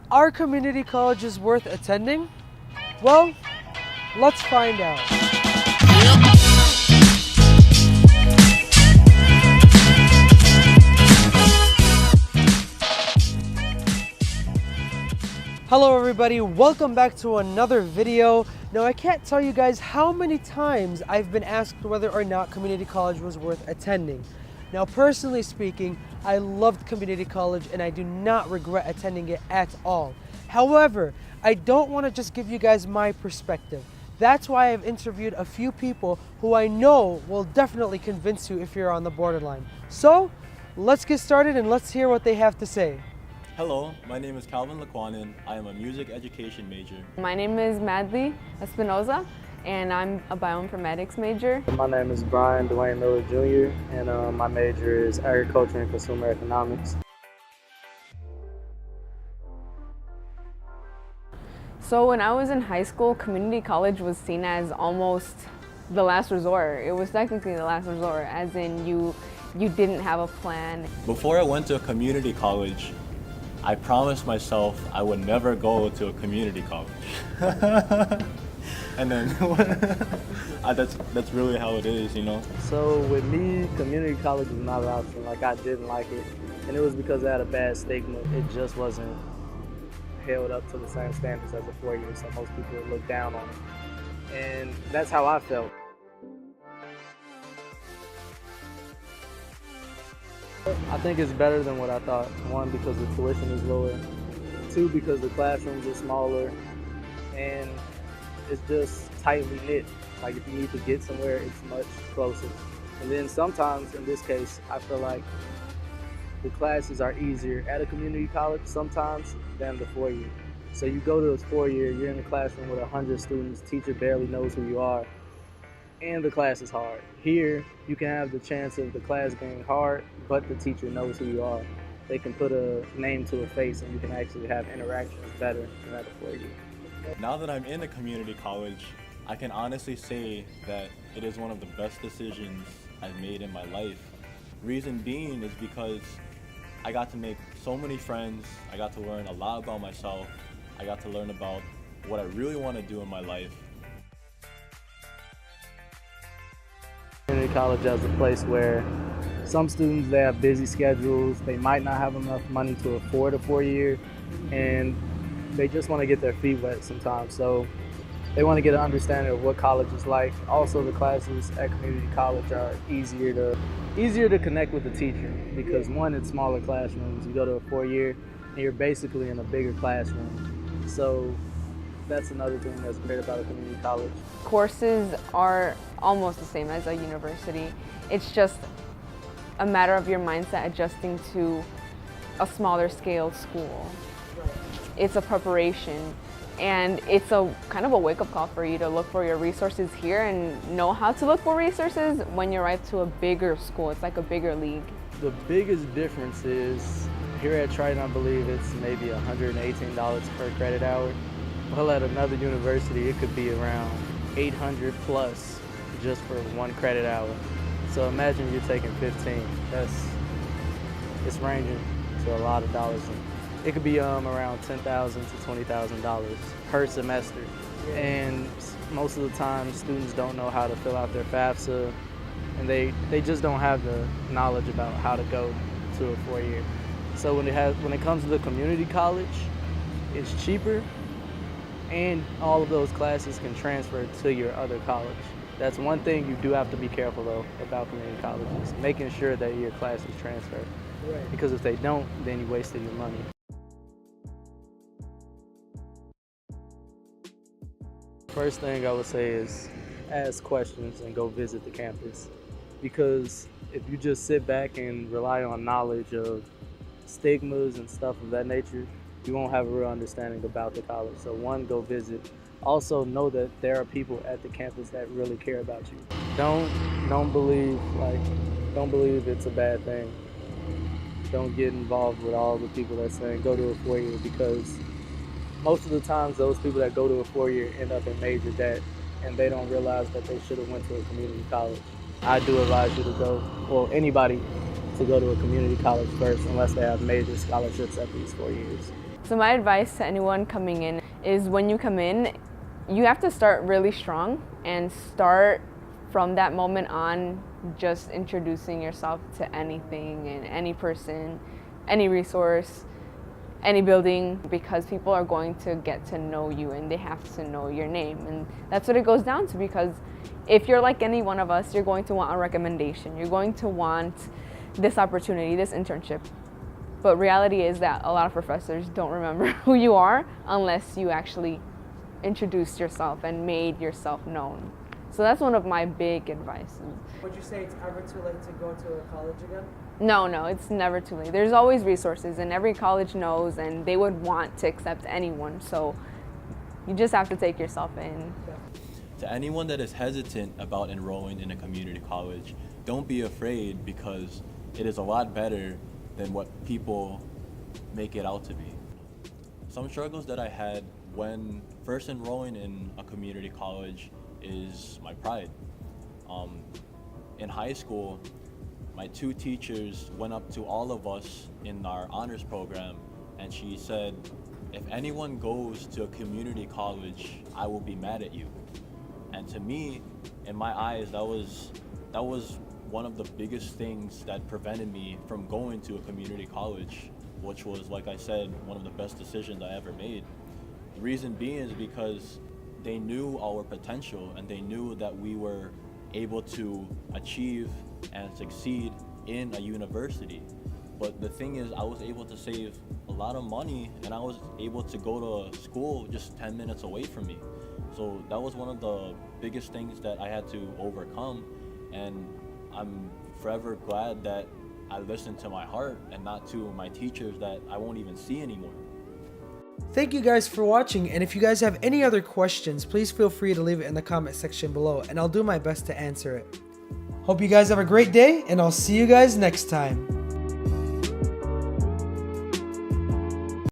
Are community colleges worth attending? Well, let's find out. Hello everybody, welcome back to another video. Now I can't tell you guys how many times I've been asked whether or not community college was worth attending. Now personally speaking, I loved community college and I do not regret attending it at all. However, I don't want to just give you guys my perspective. That's why I've interviewed a few people who I know will definitely convince you if you're on the borderline. So let's get started and let's hear what they have to say. Hello, my name is Calvin Laquanin. I am a music education major. My name is Madly Espinoza, and I'm a bioinformatics major. My name is Brian Dwayne Miller Jr., and my major is agriculture and consumer economics. So when I was in high school, community college was seen as almost the last resort. It was technically the last resort, as in you didn't have a plan. Before I went to a community college, I promised myself I would never go to a community college. And then that's really how it is, you know? So with me, community college was not an option. Like, I didn't like it, and it was because it had a bad stigma. It just wasn't held up to the same standards as a four-year, so most people would look down on it. And that's how I felt. I think it's better than what I thought. One, because the tuition is lower. Two, because the classrooms are smaller. And it's just tightly knit. Like, if you need to get somewhere, it's much closer. And then sometimes, in this case, I feel like the classes are easier at a community college sometimes than the four-year. So you go to a four-year, you're in a classroom with 100 students, teacher barely knows who you are, and the class is hard. Here, you can have the chance of the class being hard, but the teacher knows who you are. They can put a name to a face, and you can actually have interactions better than at a four-year. Now that I'm in a community college, I can honestly say that it is one of the best decisions I've made in my life. Reason being is because I got to make so many friends, I got to learn a lot about myself, I got to learn about what I really want to do in my life. Community college as a place where some students, they have busy schedules, they might not have enough money to afford a four-year, and they just want to get their feet wet sometimes. So they want to get an understanding of what college is like. Also, the classes at community college are easier to connect with the teacher, because one, it's smaller classrooms. You go to a four-year and you're basically in a bigger classroom. So that's another thing that's great about a community college. Courses are almost the same as a university. It's just a matter of your mindset adjusting to a smaller scale school. It's a preparation, and it's a kind of a wake-up call for you to look for your resources here and know how to look for resources when you arrive to a bigger school. It's like a bigger league. The biggest difference is here at Triton, I believe it's maybe $118 per credit hour. Well, at another university, it could be around $800 plus just for one credit hour. So imagine you're taking 15. It's ranging to a lot of dollars. It could be around $10,000 to $20,000 per semester. And most of the time, students don't know how to fill out their FAFSA, and they just don't have the knowledge about how to go to a four-year. So when it comes to the community college, it's cheaper, and all of those classes can transfer to your other college. That's one thing you do have to be careful though about community colleges, making sure that your classes transfer. Right. Because if they don't, then you wasted your money. First thing I would say is ask questions and go visit the campus. Because if you just sit back and rely on knowledge of stigmas and stuff of that nature, you won't have a real understanding about the college. So one, go visit. Also know that there are people at the campus that really care about you. Don't believe it's a bad thing. Don't get involved with all the people that saying go to a four-year, because most of the times those people that go to a four-year end up in major debt, and they don't realize that they should have went to a community college. I do advise you to go, well, anybody, to go to a community college first, unless they have major scholarships at these 4 years. So my advice to anyone coming in is when you come in, you have to start really strong and start from that moment on just introducing yourself to anything and any person, any resource, any building, because people are going to get to know you and they have to know your name. And that's what it goes down to, because if you're like any one of us, you're going to want a recommendation. You're going to want this opportunity, this internship. But reality is that a lot of professors don't remember who you are unless you actually introduced yourself and made yourself known. So that's one of my big advices. Would you say it's ever too late to go to a college again? No, it's never too late. There's always resources, and every college knows, and they would want to accept anyone. So you just have to take yourself in. To anyone that is hesitant about enrolling in a community college, don't be afraid, because it is a lot better than what people make it out to be. Some struggles that I had when first enrolling in a community college is my pride. In high school, my two teachers went up to all of us in our honors program, and she said, if anyone goes to a community college, I will be mad at you. And to me, in my eyes, that was one of the biggest things that prevented me from going to a community college, which was, like I said, one of the best decisions I ever made. The reason being is because they knew our potential, and they knew that we were able to achieve and succeed in a university. But the thing is, I was able to save a lot of money, and I was able to go to a school just 10 minutes away from me. So that was one of the biggest things that I had to overcome, and I'm forever glad that I listened to my heart and not to my teachers that I won't even see anymore. Thank you guys for watching, and if you guys have any other questions, please feel free to leave it in the comment section below, and I'll do my best to answer it. Hope you guys have a great day, and I'll see you guys next time.